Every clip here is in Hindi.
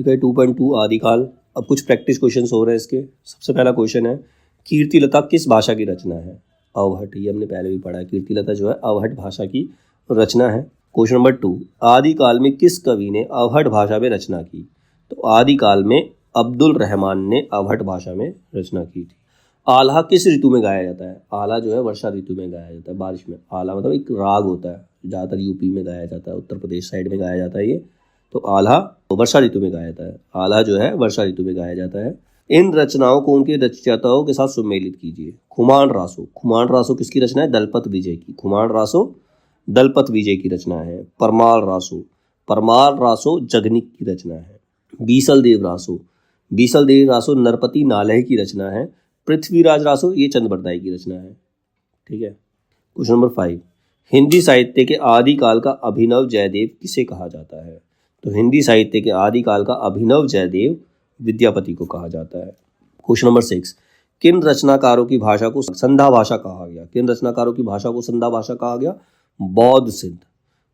ठीक है। 2.2 आदिकाल। अब कुछ प्रैक्टिस क्वेश्चन हो रहे हैं इसके। सबसे पहला क्वेश्चन है, कीर्तिलता किस भाषा की रचना है? अवहट। ये हमने पहले भी पढ़ा है, कीर्तिलता जो है अवहट भाषा की रचना है। क्वेश्चन नंबर 2, आदिकाल में किस कवि ने अवहट भाषा में रचना की? तो आदिकाल में अब्दुल रहमान ने अवहट भाषा में रचना की थी। आल्हा किस ऋतु में गाया जाता है? आल्हा जो है वर्षा ऋतु में गाया जाता है, बारिश में। आल्हा मतलब एक राग होता है, ज़्यादातर यूपी में गाया जाता है, उत्तर प्रदेश साइड में गाया जाता है ये। तो आल्हा वर्षा ऋतु में गाया जाता है। आल्हा जो है वर्षा ऋतु में गाया जाता है। इन रचनाओं को उनके रचयिताओं के साथ सुमेलित कीजिए। खुमान रासो। खुमान रासो किसकी रचना है? दलपत विजय की। खुमान रासो दलपत विजय की रचना है। परमाल रासो। परमाल रासो जगनिक की रचना है। बीसल देव रासो। बीसल देव रासो नरपति नालह की रचना है। पृथ्वीराज रासो ये चंद बरदाई की रचना है। ठीक है। क्वेश्चन नंबर 5, हिंदी साहित्य के आदिकाल का अभिनव जयदेव किसे कहा जाता है? तो हिंदी साहित्य के आदिकाल का अभिनव जयदेव विद्यापति को कहा जाता है। क्वेश्चन नंबर 6, किन रचनाकारों की भाषा को संधा भाषा कहा गया? किन रचनाकारों की भाषा को संधा भाषा कहा गया? बौद्ध सिद्ध।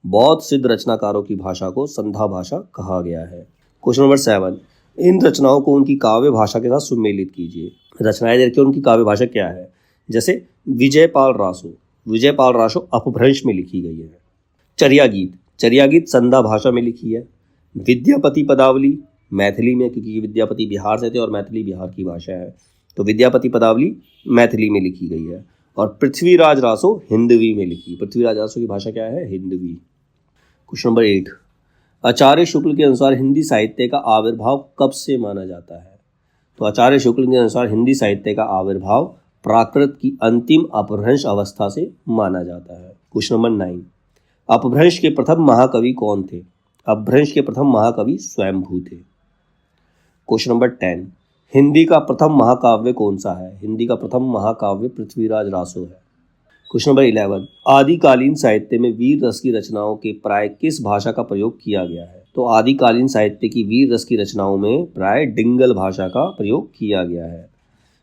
बौद्ध सिद्ध रचनाकारों की भाषा को संधा भाषा कहा गया है। क्वेश्चन नंबर 7, इन रचनाओं को उनकी काव्य भाषा के साथ सुमेलित कीजिए। रचनाएं देखिए उनकी काव्य भाषा क्या है। जैसे विजयपाल रासो। विजयपाल रासो अपभ्रंश में लिखी गई है। चर्या गीत। चर्या गीत संधा भाषा में लिखी है। विद्यापति पदावली मैथिली में, क्योंकि विद्यापति बिहार से थे और मैथिली बिहार की भाषा है, तो विद्यापति पदावली मैथिली में लिखी गई है। और पृथ्वीराज रासो हिंदवी में लिखी। पृथ्वीराज रासो की भाषा क्या है? हिंदवी। क्वेश्चन नंबर 8, आचार्य शुक्ल के अनुसार हिंदी साहित्य का आविर्भाव कब से माना जाता है? तो आचार्य शुक्ल के अनुसार हिंदी साहित्य का आविर्भाव प्राकृत की अंतिम अपभ्रंश अवस्था से माना जाता है। क्वेश्चन नंबर 9, अपभ्रंश के प्रथम महाकवि कौन थे? अपभ्रंश के प्रथम महाकवि स्वयंभू थे। क्वेश्चन नंबर 10, हिंदी का प्रथम महाकाव्य कौन सा है? हिंदी का प्रथम महाकाव्य पृथ्वीराज रासो है। क्वेश्चन नंबर 11, आदिकालीन साहित्य में वीर रस की रचनाओं के प्राय किस भाषा का प्रयोग किया गया है? तो आदिकालीन साहित्य की वीर रस की रचनाओं में प्राय डिंगल भाषा का प्रयोग किया गया है।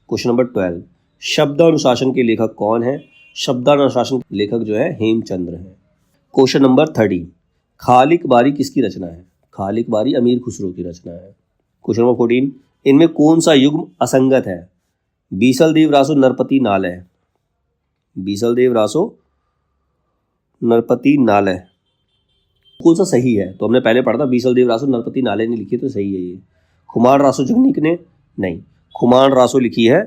क्वेश्चन नंबर 12, शब्दानुशासन के लेखक कौन है? शब्दानुशासन के लेखक जो है हेमचंद्र है। क्वेश्चन नंबर 13, खालिक बारी किसकी रचना है? खालिक बारी अमीर खुसरो की रचना है। क्वेश्चन नंबर 14, इनमें कौन सा युग्म असंगत है? बीसल देव रासो नरपति नालय। बीसल देव रासो नरपति नालय कौन सा सही है? तो हमने पहले पढ़ा था बीसल देव रासो नरपति नालय ने लिखी, तो सही है ये। खुमान रासो जगनिक ने नहीं, खुमान रासो लिखी है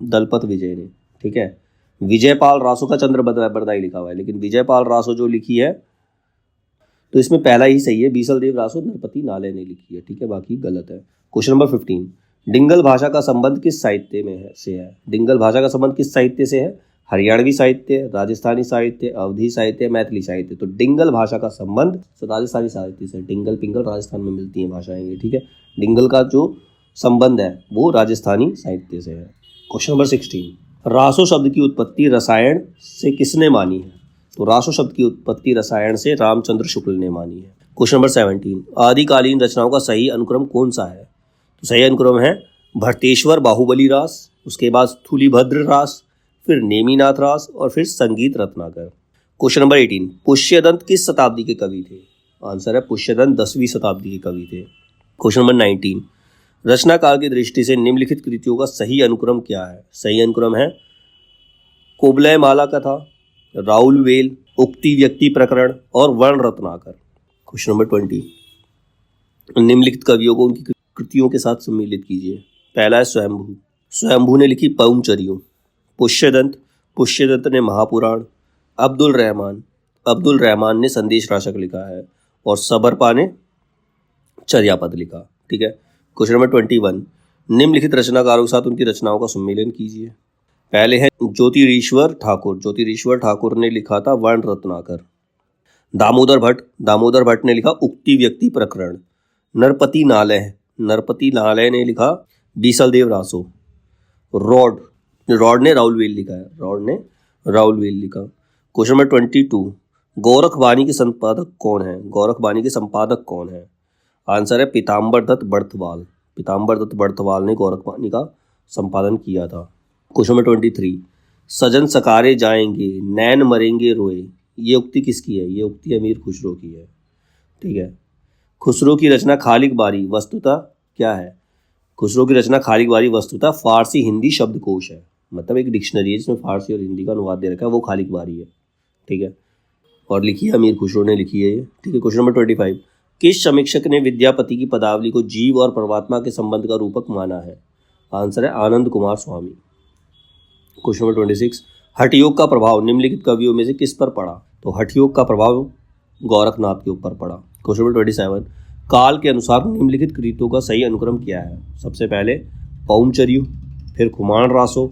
दलपत विजय ने। ठीक है। विजयपाल रासो का चंद्र बरदाई लिखा हुआ है, लेकिन विजयपाल रासो जो लिखी है तो इसमें पहला ही सही है, बीसल देव रासो नरपति नालय ने लिखी है। ठीक है, बाकी गलत है। क्वेश्चन नंबर 15, डिंगल भाषा का संबंध किस साहित्य में से है? डिंगल भाषा का संबंध किस साहित्य से है? हरियाणवी साहित्य, राजस्थानी साहित्य, अवधी साहित्य, मैथिली साहित्य। तो डिंगल भाषा का संबंध राजस्थानी साहित्य से। डिंगल पिंगल राजस्थान में मिलती हैं भाषाएं ये। ठीक है, डिंगल का जो संबंध है वो राजस्थानी साहित्य से है। क्वेश्चन नंबर 16, रासो शब्द की उत्पत्ति रसायन से किसने मानी है? तो रासो शब्द की उत्पत्ति रसायन से रामचंद्र शुक्ल ने मानी है। क्वेश्चन नंबर 17, आदिकालीन रचनाओं का सही अनुक्रम कौन सा है? तो सही अनुक्रम है भट्टेश्वर बाहुबली रास, उसके बाद स्थूलीभद्र रास, फिर नेमीनाथ रास और फिर संगीत रत्नाकर। क्वेश्चन नंबर 18, पुष्यदंत किस शताब्दी के कवि थे? आंसर है पुष्यदंत 10वीं शताब्दी के कवि थे। क्वेश्चन नंबर 19, रचनाकाल की दृष्टि से निम्नलिखित कृतियों का सही अनुक्रम क्या है? सही अनुक्रम है कोबलय माला कथा, राउल वेल, उक्ति व्यक्ति प्रकरण और वर्ण रत्नाकर। क्वेश्चन नंबर 20, निम्नलिखित कवियों को उनकी कृतियों के साथ सम्मिलित कीजिए। पहला है स्वयंभू। स्वयंभू ने लिखी पौमचरियों। पुष्यदंत, पुष्यदंत ने महापुराण। अब्दुल रहमान ने संदेश राशक लिखा है। और सबरपा ने चर्यापद लिखा। ठीक है। क्वेश्चन नंबर 21, निम्नलिखित रचनाकारों के साथ उनकी रचनाओं का सम्मिलन कीजिए। पहले है ज्योतिरीश्वर ठाकुर। ज्योतिरीश्वर ठाकुर ने लिखा था वर्ण रत्नाकर। दामोदर भट्ट ने लिखा उक्ति व्यक्ति प्रकरण। नरपति नालय ने लिखा बीसल देव रासो। रॉड ने राउल वेल लिखा है। क्वेश्चन नंबर 22, गोरखबानी के संपादक कौन है? आंसर है पीताम्बर दत्त बड़थवाल ने गोरखबानी का संपादन किया था। क्वेश्चन नंबर 23, सजन सकारे जाएंगे नैन मरेंगे रोए, ये उक्ति किसकी है? ये उक्ति अमीर खुसरो की है। ठीक है। खुसरो की रचना खालिक बारी वस्तुतः क्या है? खुसरो की रचना खालिक बारी वस्तुतः फारसी हिंदी शब्दकोश है, मतलब एक डिक्शनरी है जिसमें फारसी और हिंदी का अनुवाद दे रखा है, वो खालिक बारी है। ठीक है, और लिखी है अमीर खुसरो ने लिखी है ये। ठीक है, क्वेश्चन नंबर 25, किस समीक्षक ने विद्यापति की पदावली को जीव और परमात्मा के संबंध का रूपक माना है? आंसर है आनंद कुमार स्वामी। क्वेश्चन नंबर 26, हठयोग का प्रभाव निम्नलिखित कवियों में से किस पर पड़ा? तो हठयोग का प्रभाव गोरखनाथ के ऊपर पड़ा। क्वेश्चन नंबर 27, काल के अनुसार निम्नलिखित कृतियों का सही अनुक्रम क्या है? सबसे पहले पौमचर्यु, फिर खुमान रासो,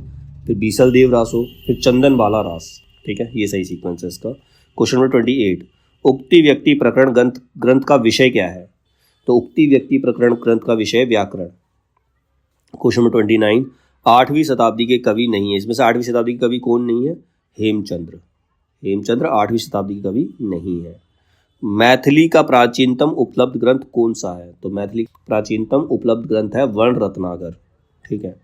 फिर बीसल देव रासो, फिर चंदन बाला रास। ठीक है, ये सही सीक्वेंस है इसका। क्वेश्चन नंबर 28, उक्ति व्यक्ति प्रकरण ग्रंथ का विषय क्या है? तो उक्ति व्यक्ति प्रकरण ग्रंथ का विषय व्याकरण। क्वेश्चन नंबर 29, 8वीं शताब्दी के कवि नहीं है, इसमें से 8वीं शताब्दी के कवि कौन नहीं है? हेमचंद्र। हेमचंद्र 8वीं शताब्दी के कवि नहीं है। मैथिली का प्राचीनतम उपलब्ध ग्रंथ कौन सा है? तो मैथिली प्राचीनतम उपलब्ध ग्रंथ है वर्ण रत्नाकर। ठीक है,